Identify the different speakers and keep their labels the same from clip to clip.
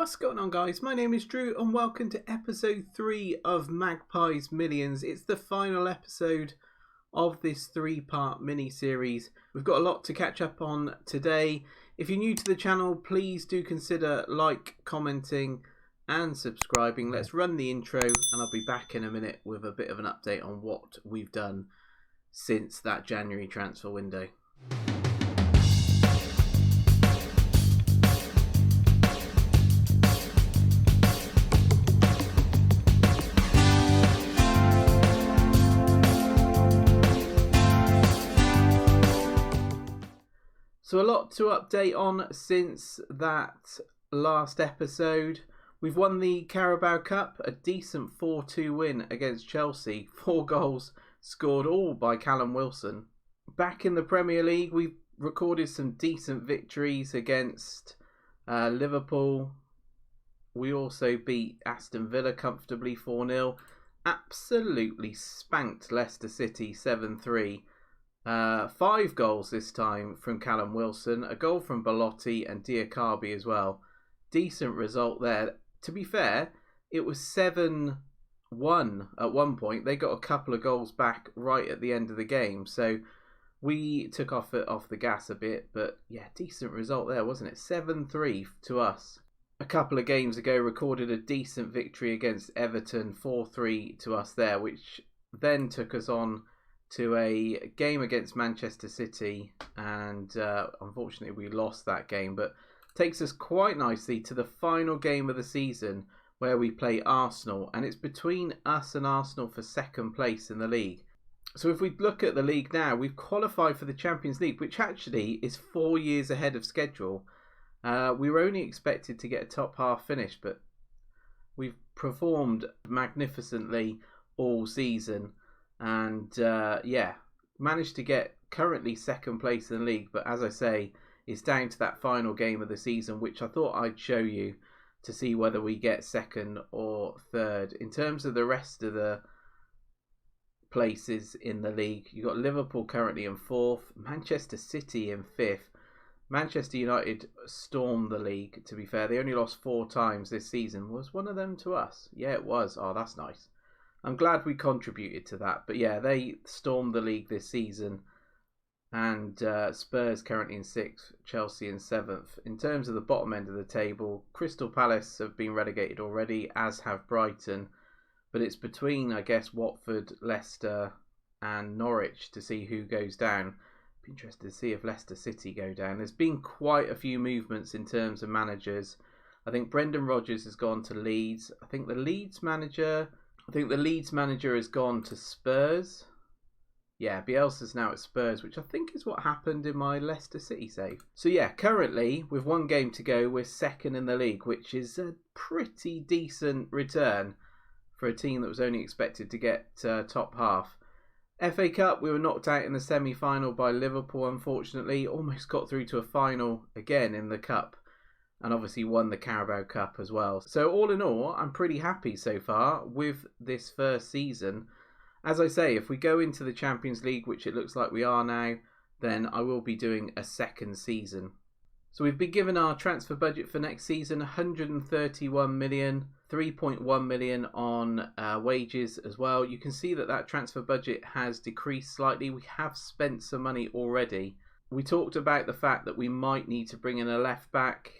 Speaker 1: What's going on, guys? My name is Drew and welcome to episode 3 of Magpies Millions. It's the final episode of this 3-part mini-series. We've got a lot to catch up on today. If you're new to the channel, please do consider commenting and subscribing. Let's run the intro and I'll be back in a minute with a bit of an update on what we've done since that January transfer window. So a lot to update on since that last episode. We've won the Carabao Cup, a decent 4-2 win against Chelsea. 4 goals scored, all by Callum Wilson. Back in the Premier League, we've recorded some decent victories against Liverpool. We also beat Aston Villa comfortably 4-0. Absolutely spanked Leicester City 7-3. 5 goals this time from Callum Wilson, a goal from Belotti and Diakabi as well. Decent result there. To be fair, it was 7-1 at one point. They got a couple of goals back right at the end of the game, so we took off the gas a bit, but yeah, decent result there, wasn't it? 7-3 to us. A couple of games ago recorded a decent victory against Everton, 4-3 to us there, which then took us on to a game against Manchester City, and unfortunately we lost that game, but takes us quite nicely to the final game of the season where we play Arsenal, and it's between us and Arsenal for second place in the league. So if we look at the league now, we've qualified for the Champions League, which actually is 4 years ahead of schedule. We were only expected to get a top half finish, but we've performed magnificently all season. And managed to get currently second place in the league, but as I say, it's down to that final game of the season, which I thought I'd show you to see whether we get second or third. In terms of the rest of the places in the league, you've got Liverpool currently in 4th, Manchester City in 5th. Manchester United stormed the league, to be fair. They only lost 4 times this season. Was one of them to us? Yeah, it was. Oh, that's nice. I'm glad we contributed to that. But yeah, they stormed the league this season. And Spurs currently in 6th, Chelsea in 7th. In terms of the bottom end of the table, Crystal Palace have been relegated already, as have Brighton. But it's between, I guess, Watford, Leicester and Norwich to see who goes down. Be interested to see if Leicester City go down. There's been quite a few movements in terms of managers. I think Brendan Rodgers has gone to Leeds. I think the Leeds manager has gone to Spurs. Yeah, Bielsa's now at Spurs, which I think is what happened in my Leicester City save. So yeah, currently, with 1 game to go, we're second in the league, which is a pretty decent return for a team that was only expected to get top half. FA Cup, we were knocked out in the semi-final by Liverpool, unfortunately. Almost got through to a final again in the Cup. And obviously won the Carabao Cup as well. So all in all, I'm pretty happy so far with this first season. As I say, if we go into the Champions League, which it looks like we are now, then I will be doing a second season. So we've been given our transfer budget for next season, 131 million, 3.1 million on wages as well. You can see that transfer budget has decreased slightly. We have spent some money already. We talked about the fact that we might need to bring in a left back.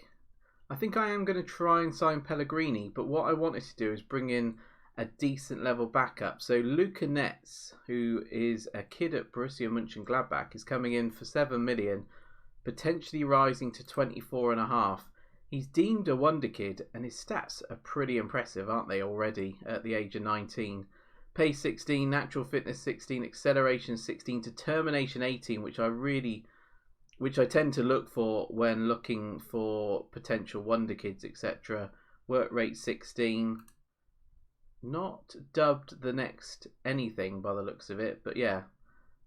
Speaker 1: I think I am going to try and sign Pellegrini, but what I wanted to do is bring in a decent level backup. So Luca Netz, who is a kid at Borussia Mönchengladbach, is coming in for 7 million, potentially rising to 24.5. He's deemed a wonder kid, and his stats are pretty impressive, aren't they, already at the age of 19. Pace 16, natural fitness 16, acceleration 16, determination 18, which I tend to look for when looking for potential wonder kids, etc. Work rate 16. Not dubbed the next anything by the looks of it, but yeah,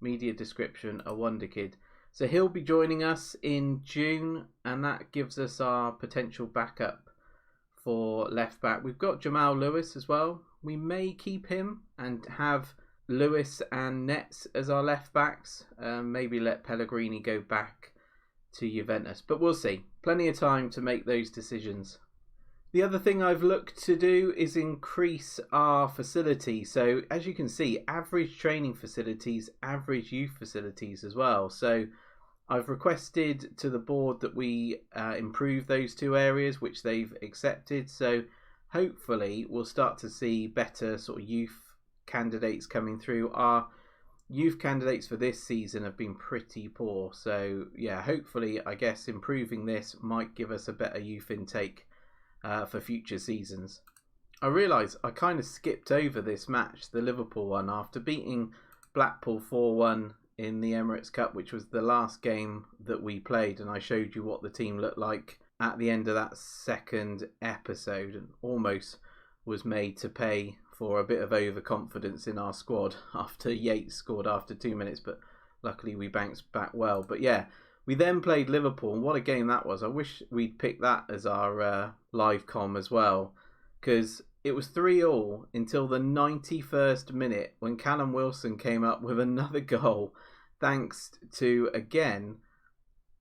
Speaker 1: media description, a wonder kid. So he'll be joining us in June, and that gives us our potential backup for left back. We've got Jamal Lewis as well. We may keep him and have Lewis and Netz as our left backs. Maybe let Pellegrini go back to Juventus, but we'll see. Plenty of time to make those decisions. The other thing I've looked to do is increase our facility. So as you can see, average training facilities, average youth facilities as well. So I've requested to the board that we improve those two areas, which they've accepted. So hopefully we'll start to see better sort of youth candidates coming through. Our youth candidates for this season have been pretty poor. So yeah, hopefully, I guess improving this might give us a better youth intake for future seasons. I realise I kind of skipped over this match, the Liverpool one, after beating Blackpool 4-1 in the Emirates Cup, which was the last game that we played, and I showed you what the team looked like at the end of that second episode, and almost was made to pay for a bit of overconfidence in our squad after Yates scored after 2 minutes, but luckily we bounced back well. But yeah, we then played Liverpool, and what a game that was. I wish we'd picked that as our live comm as well, because it was 3-3 until the 91st minute when Callum Wilson came up with another goal, thanks to, again,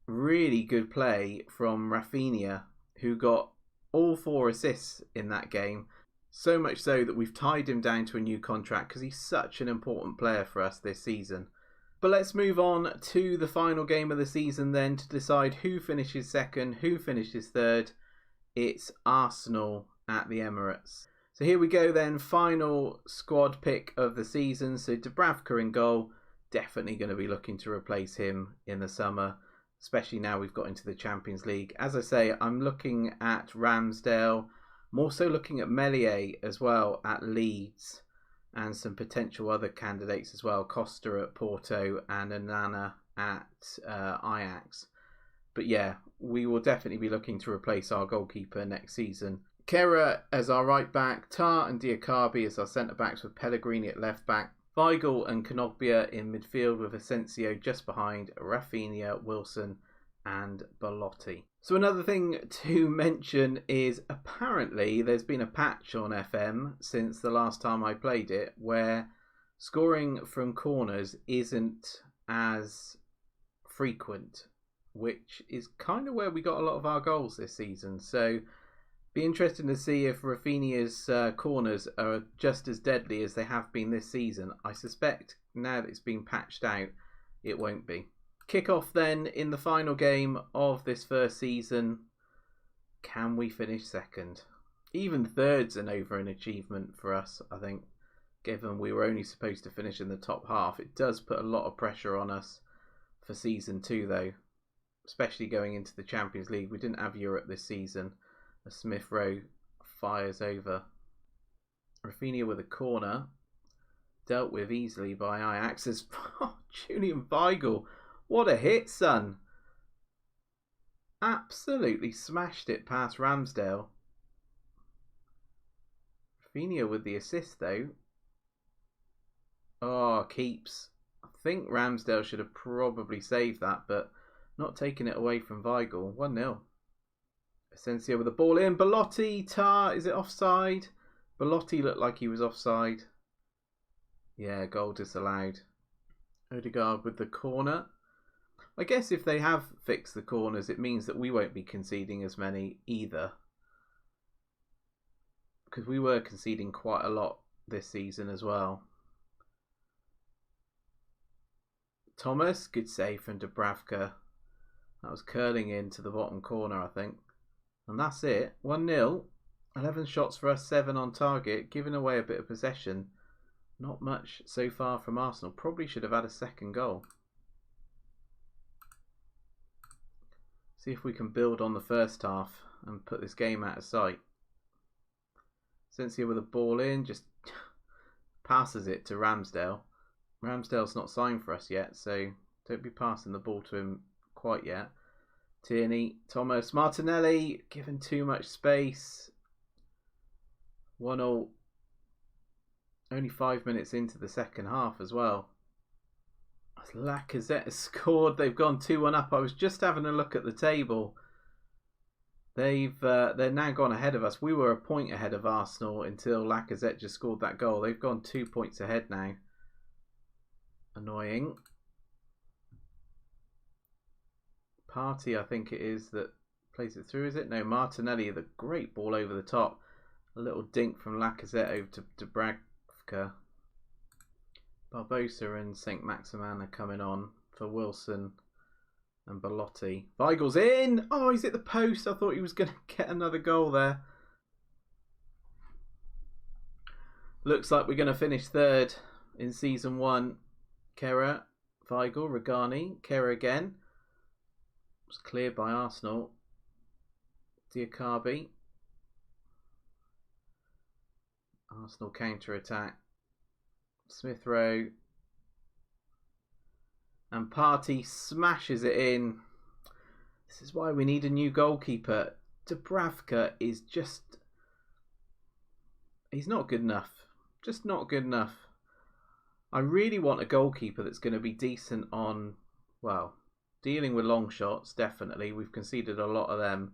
Speaker 1: really good play from Rafinha, who got all 4 assists in that game. So much so that we've tied him down to a new contract because he's such an important player for us this season. But let's move on to the final game of the season then to decide who finishes second, who finishes third. It's Arsenal at the Emirates. So here we go then, final squad pick of the season. So Dubravka in goal, definitely going to be looking to replace him in the summer, especially now we've got into the Champions League. As I say, I'm looking at Ramsdale. I'm also looking at Meslier as well at Leeds, and some potential other candidates as well. Costa at Porto and Onana at Ajax. But yeah, we will definitely be looking to replace our goalkeeper next season. Kehrer as our right back, Tar and Diakabi as our centre backs with Pellegrini at left back, Weigl and Knogbia in midfield with Asensio just behind, Rafinha, Wilson and Belotti. So another thing to mention is apparently there's been a patch on FM since the last time I played it where scoring from corners isn't as frequent, which is kind of where we got a lot of our goals this season. So be interesting to see if Rafinha's corners are just as deadly as they have been this season. I suspect now that it's been patched out, it won't be. Kick-off then in the final game of this first season. Can we finish second? Even third's an achievement for us, I think, given we were only supposed to finish in the top half. It does put a lot of pressure on us for season 2 though, especially going into the Champions League. We didn't have Europe this season. Smith Rowe fires over. Rafinha with a corner, dealt with easily by Ajax's Julian Weigl. What a hit, son. Absolutely smashed it past Ramsdale. Rafinha with the assist though. Oh, keeps. I think Ramsdale should have probably saved that, but not taking it away from Weigl. 1-0. Asensio with the ball in. Belotti, Tar, is it offside? Belotti looked like he was offside. Yeah, goal disallowed. Odegaard with the corner. I guess if they have fixed the corners, it means that we won't be conceding as many either. Because we were conceding quite a lot this season as well. Thomas, good save from Dubravka. That was curling into the bottom corner, I think. And that's it. 1-0. 11 shots for us, 7 on target. Giving away a bit of possession. Not much so far from Arsenal. Probably should have had a second goal. See if we can build on the first half and put this game out of sight. Asensio with a ball in, just passes it to Ramsdale. Ramsdale's not signed for us yet, so don't be passing the ball to him quite yet. Tierney, Thomas, Martinelli, given too much space. 1-0. Only 5 minutes into the second half as well. Lacazette has scored. They've gone 2-1 up. I was just having a look at the table. They're now gone ahead of us. We were a point ahead of Arsenal until Lacazette just scored that goal. They've gone 2 points ahead now. Annoying. Partey, I think it is, that Plays it through, is it? No, Martinelli, the great ball over the top. A little dink from Lacazette over to Dubravka. Barbosa and St. Maximin are coming on for Wilson and Belotti. Weigl's in! Oh, he's at the post. I thought he was going to get another goal there. Looks like we're going to finish third in Season 1. Kehrer, Weigl, Regani, Kehrer again. Was cleared by Arsenal. Diakabi. Arsenal counter-attack. Smith Rowe. And Partey smashes it in. This is why we need a new goalkeeper. Dubravka is just... he's not good enough. Just not good enough. I really want a goalkeeper that's going to be decent on, well, dealing with long shots, definitely. We've conceded a lot of them.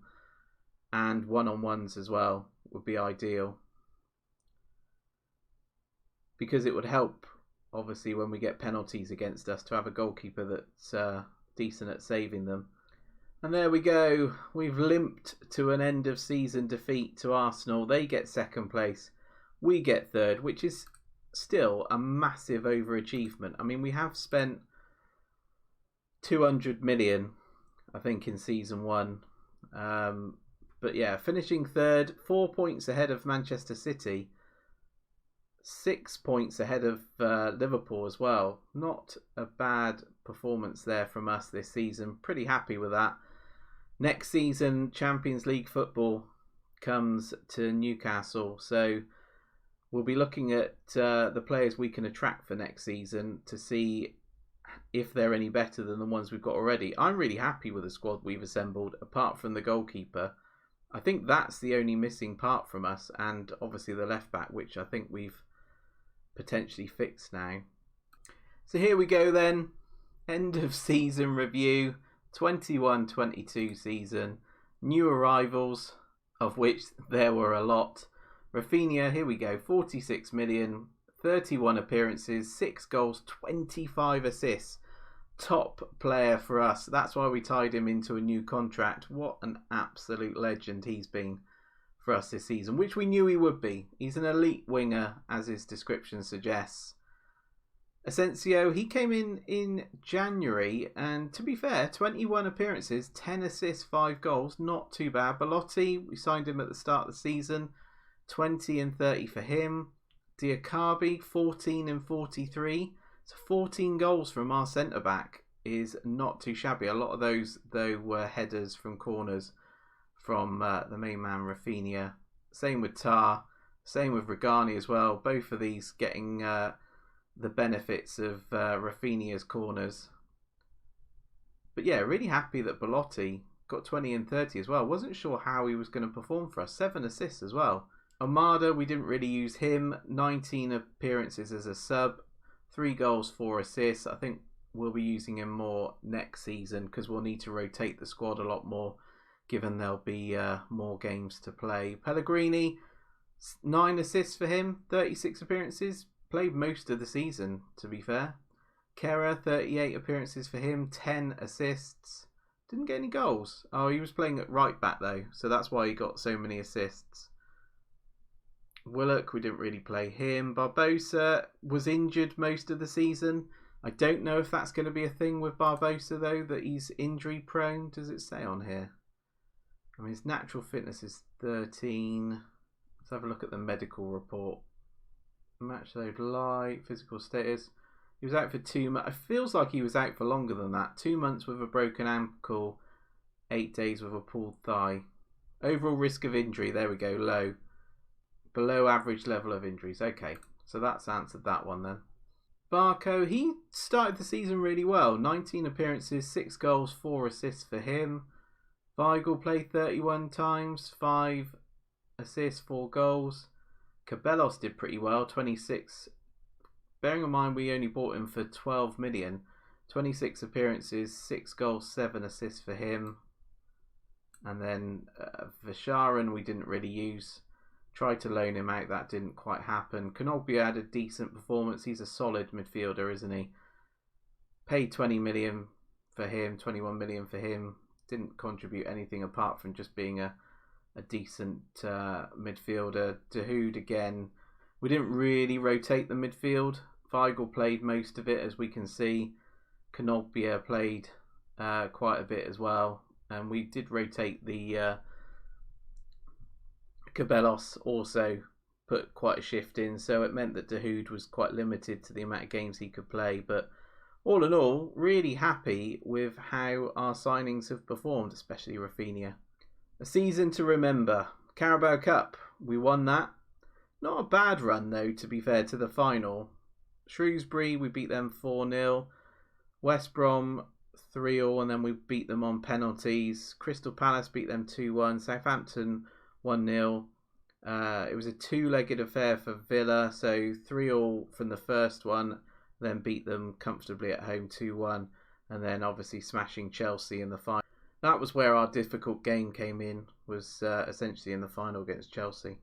Speaker 1: And one-on-ones as well would be ideal. Because it would help, obviously, when we get penalties against us, to have a goalkeeper that's decent at saving them. And there we go. We've limped to an end-of-season defeat to Arsenal. They get second place. We get third, which is still a massive overachievement. I mean, we have spent 200 million, I think, in Season 1. But yeah, finishing third, 4 points ahead of Manchester City. 6 points ahead of Liverpool as well. Not a bad performance there from us this season. Pretty happy with that. Next season, Champions League football comes to Newcastle. So we'll be looking at the players we can attract for next season to see if they're any better than the ones we've got already. I'm really happy with the squad we've assembled, apart from the goalkeeper. I think that's the only missing part from us, and obviously the left back, which I think we've potentially fixed now. So here we go then. End of season review. 21-22 season. New arrivals, of which there were a lot. Rafinha, here we go. 46 million. 31 appearances. 6 goals. 25 assists. Top player for us. That's why we tied him into a new contract. What an absolute legend he's been for us this season, which we knew he would be. He's an elite winger, as his description suggests. Asensio, he came in January, and to be fair, 21 appearances, 10 assists, 5 goals, not too bad. Belotti, we signed him at the start of the season, 20 and 30 for him. Diakabi, 14 and 43. So 14 goals from our centre-back is not too shabby. A lot of those, though, were headers from corners from the main man, Rafinha. Same with Tar. Same with Regani as well. Both of these getting the benefits of Rafinha's corners. But yeah, really happy that Belotti got 20 and 30 as well. Wasn't sure how he was going to perform for us. 7 assists as well. Amada, we didn't really use him. 19 appearances as a sub. 3 goals, 4 assists. I think we'll be using him more next season because we'll need to rotate the squad a lot more, given there'll be more games to play. Pellegrini, 9 assists for him, 36 appearances. Played most of the season, to be fair. Kehrer, 38 appearances for him, 10 assists. Didn't get any goals. Oh, he was playing at right back though, so that's why he got so many assists. Willock, we didn't really play him. Barbosa was injured most of the season. I don't know if that's going to be a thing with Barbosa though, that he's injury prone. Does it say on here? I mean, his natural fitness is 13. Let's have a look at the medical report. Match load light, physical status. He was out for 2 months. It feels like he was out for longer than that. 2 months with a broken ankle, 8 days with a pulled thigh. Overall risk of injury, there we go, low. Below average level of injuries. Okay, so that's answered that one then. Barco, he started the season really well. 19 appearances, 6 goals, 4 assists for him. Weigl played 31 times, 5 assists, 4 goals. Cabellos did pretty well, 26. Bearing in mind we only bought him for 12 million. 26 appearances, 6 goals, 7 assists for him. And then Visharan we didn't really use. Tried to loan him out, that didn't quite happen. Konogba had a decent performance. He's a solid midfielder, isn't he? Paid 20 million for him, 21 million for him. didn't contribute anything apart from just being a decent midfielder. Dahoud, again, we didn't really rotate the midfield. Weigl played most of it, as we can see. Knobbia played quite a bit as well. And we did rotate the Cabellos also put quite a shift in, so it meant that Dahoud was quite limited to the amount of games he could play. But all in all, really happy with how our signings have performed, especially Rafinha. A season to remember. Carabao Cup, we won that. Not a bad run though, to be fair, to the final. Shrewsbury, we beat them 4-0. West Brom 3-0, and then we beat them on penalties. Crystal Palace beat them 2-1. Southampton 1-0. It was a two-legged affair for Villa, so 3-0 from the first one, then beat them comfortably at home 2-1, and then obviously smashing Chelsea in the final. That was where our difficult game came in, was essentially in the final against Chelsea.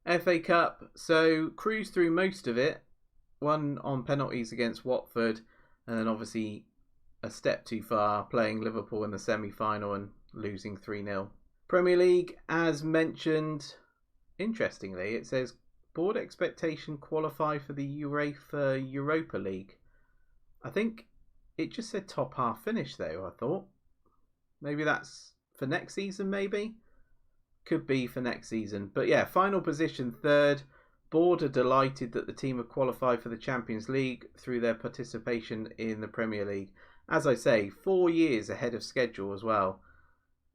Speaker 1: FA Cup, so cruised through most of it. Won on penalties against Watford, and then obviously a step too far, playing Liverpool in the semi-final and losing 3-0. Premier League, as mentioned, interestingly, it says board expectation qualify for the UEFA Europa League. I think it just said top half finish though, I thought. Maybe that's for next season, maybe? Could be for next season. But yeah, final position, third. Board are delighted that the team have qualified for the Champions League through their participation in the Premier League. As I say, 4 years ahead of schedule as well.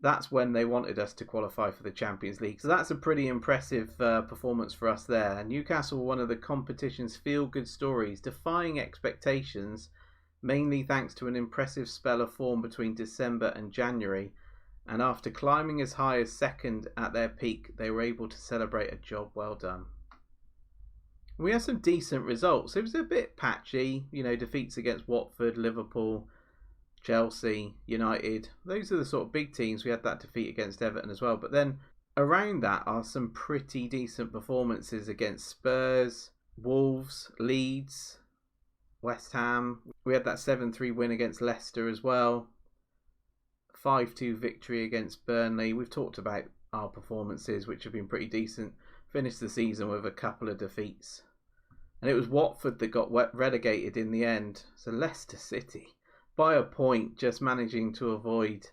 Speaker 1: That's when they wanted us to qualify for the Champions League. So that's a pretty impressive performance for us there. Newcastle, one of the competition's feel-good stories, defying expectations, mainly thanks to an impressive spell of form between December and January. And after climbing as high as second at their peak, they were able to celebrate a job well done. We had some decent results. It was a bit patchy, defeats against Watford, Liverpool, Chelsea, United. Those are the sort of big teams. We had that defeat against Everton as well. But then around that are some pretty decent performances against Spurs, Wolves, Leeds, West Ham. We had that 7-3 win against Leicester as well. 5-2 victory against Burnley. We've talked about our performances, which have been pretty decent. Finished the season with a couple of defeats. And it was Watford that got relegated in the end. So Leicester City, by a point, just managing to avoid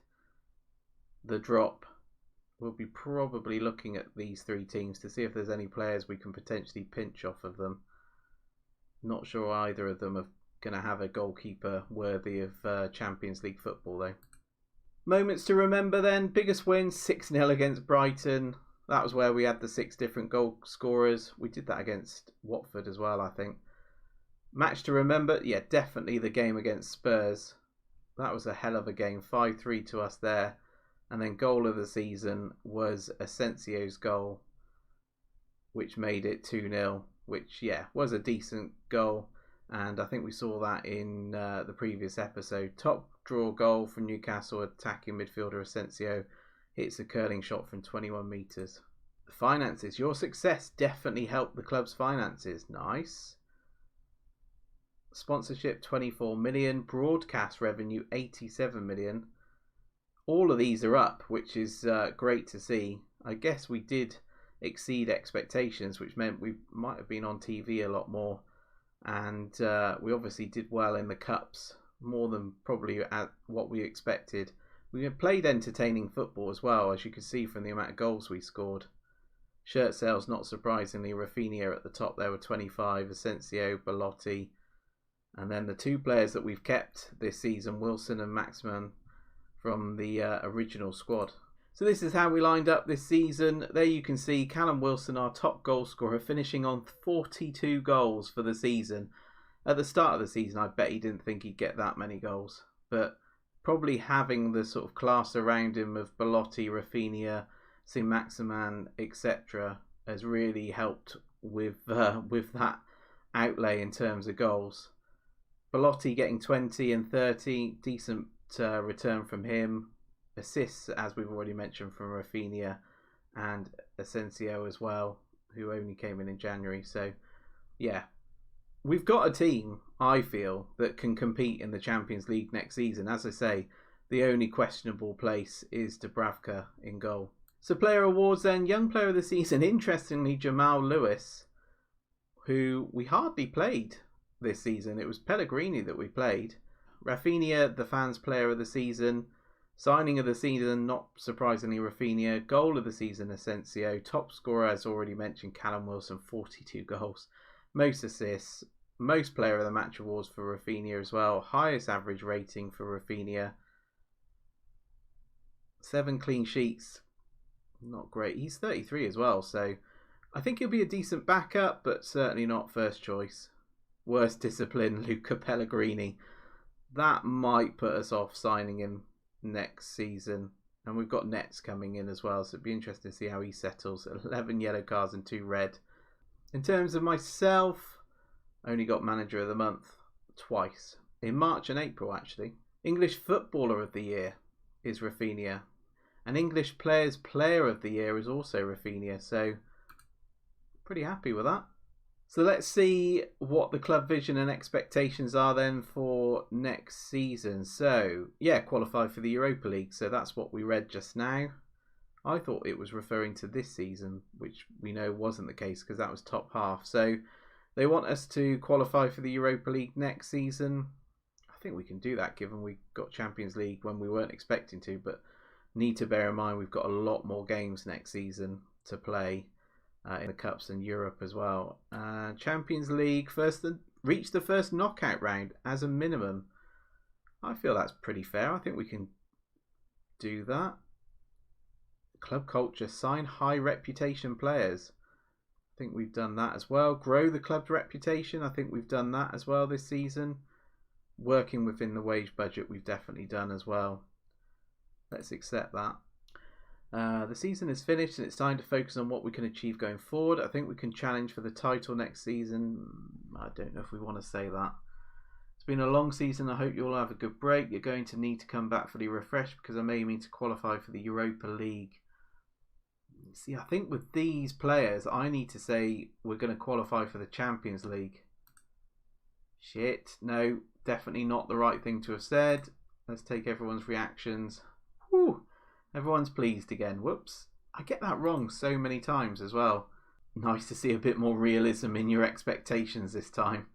Speaker 1: the drop. We'll be probably looking at these three teams to see if there's any players we can potentially pinch off of them. Not sure either of them are going to have a goalkeeper worthy of Champions League football though. Moments to remember then. Biggest win, 6-0 against Brighton. That was where we had the 6 different goal scorers. We did that against Watford as well, I think. Match to remember, yeah, definitely the game against Spurs. That was a hell of a game, 5-3 to us there. And then goal of the season was Asensio's goal, which made it 2-0, which, yeah, was a decent goal. And I think we saw that in the previous episode. Top draw goal from Newcastle, attacking midfielder Asensio hits a curling shot from 21 metres. The finances. Your success definitely helped the club's finances. Nice. Sponsorship 24 million. Broadcast revenue 87 million. All of these are up, which is great to see. I guess we did exceed expectations, which meant we might have been on TV a lot more. And we obviously did well in the cups, more than probably at what we expected. We played entertaining football as well, as you can see from the amount of goals we scored. Shirt sales, not surprisingly, Rafinha at the top there were 25, Asensio, Belotti. And then the 2 players that we've kept this season, Wilson and Maximin, from the original squad. So this is how we lined up this season. There you can see Callum Wilson, our top goal scorer, finishing on 42 goals for the season. At the start of the season, I bet he didn't think he'd get that many goals. But probably having the sort of class around him of Belotti, Rafinha, Saint-Maximin, etc. has really helped with that outlay in terms of goals. Belotti getting 20 and 30, decent return from him. Assists, as we've already mentioned, from Rafinha and Asensio as well, who only came in January. So, yeah, we've got a team, I feel, that can compete in the Champions League next season. As I say, The only questionable place is Dubravka in goal. So player awards then. Young player of the season, interestingly, Jamal Lewis, who we hardly played this season. It was Pellegrini that we played. Rafinha, the fans' player of the season. Signing of the season, not surprisingly, Rafinha. Goal of the season, Asensio. Top scorer, as already mentioned, Callum Wilson, 42 goals. Most assists. Most player of the match awards for Rafinha as well. Highest average rating for Rafinha. 7 clean sheets. Not great. He's 33 as well, so I think he'll be a decent backup, but certainly not first choice. Worst discipline, Luca Pellegrini. That might put us off signing him next season. And we've got Nets coming in as well, so it'd be interesting to see how he settles. 11 yellow cards and 2 red. In terms of myself, I only got manager of the month twice. In March and April, actually. English footballer of the year is Rafinha. And English players player of the year is also Rafinha. So, pretty happy with that. So let's see what the club vision and expectations are then for next season. So, yeah, qualify for the Europa League. So that's what we read just now. I thought it was referring to this season, which we know wasn't the case because that was top half. So they want us to qualify for the Europa League next season. I think we can do that given we got Champions League when we weren't expecting to, but need to bear in mind we've got a lot more games next season to play. In the Cups and Europe as well. Champions League, reach the first knockout round as a minimum. I feel that's pretty fair. I think we can do that. Club culture, sign high reputation players. I think we've done that as well. Grow the club's reputation. I think we've done that as well this season. Working within the wage budget, we've definitely done as well. Let's accept that. The season is finished and it's time to focus on what we can achieve going forward. I think we can challenge for the title next season. I don't know if we want to say that. It's been a long season. I hope you all have a good break. You're going to need to come back fully refreshed because I'm aiming to qualify for the Europa League. See, I think with these players, I need to say we're going to qualify for the Champions League. Shit. No, definitely not the right thing to have said. Let's take everyone's reactions. Whew. Everyone's pleased again. Whoops. I get that wrong so many times as well. Nice to see a bit more realism in your expectations this time.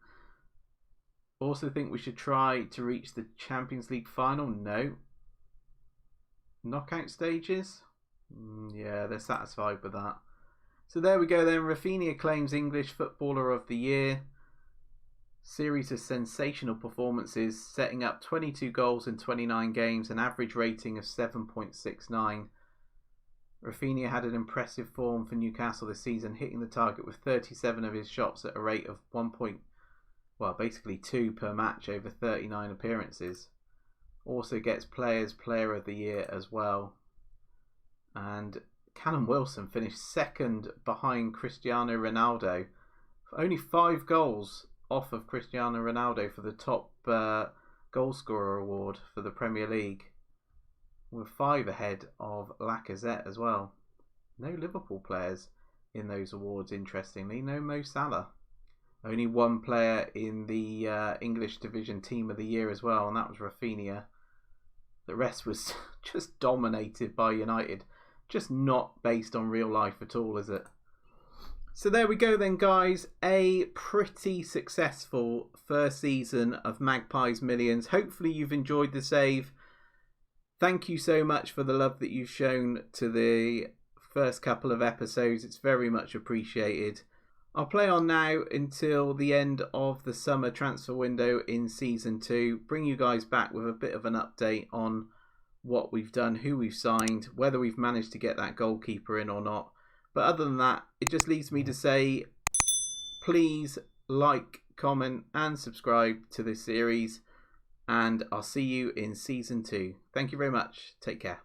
Speaker 1: Also think we should try to reach the Champions League final? No. Knockout stages? Yeah, they're satisfied with that. So there we go then. Rafinha claims English Footballer of the Year. Series of sensational performances, setting up 22 goals in 29 games, an average rating of 7.69. Rafinha had an impressive form for Newcastle this season, hitting the target with 37 of his shots at a rate of basically 2 per match over 39 appearances. Also gets Player of the Year as well. And Callum Wilson finished second behind Cristiano Ronaldo. Only 5 goals off of Cristiano Ronaldo for the top goal scorer award for the Premier League. We're 5 ahead of Lacazette as well. No Liverpool players in those awards, interestingly. No Mo Salah. Only 1 player in the English Division Team of the Year as well, and that was Rafinha. The rest was just dominated by United. Just not based on real life at all, is it? So there we go then, guys. A pretty successful first season of Magpies Millions. Hopefully you've enjoyed the save. Thank you so much for the love that you've shown to the first couple of episodes. It's very much appreciated. I'll play on now until the end of the summer transfer window in Season 2. Bring you guys back with a bit of an update on what we've done, who we've signed, whether we've managed to get that goalkeeper in or not. But other than that, it just leaves me to say, please like, comment and subscribe to this series. And I'll see you in Season 2. Thank you very much. Take care.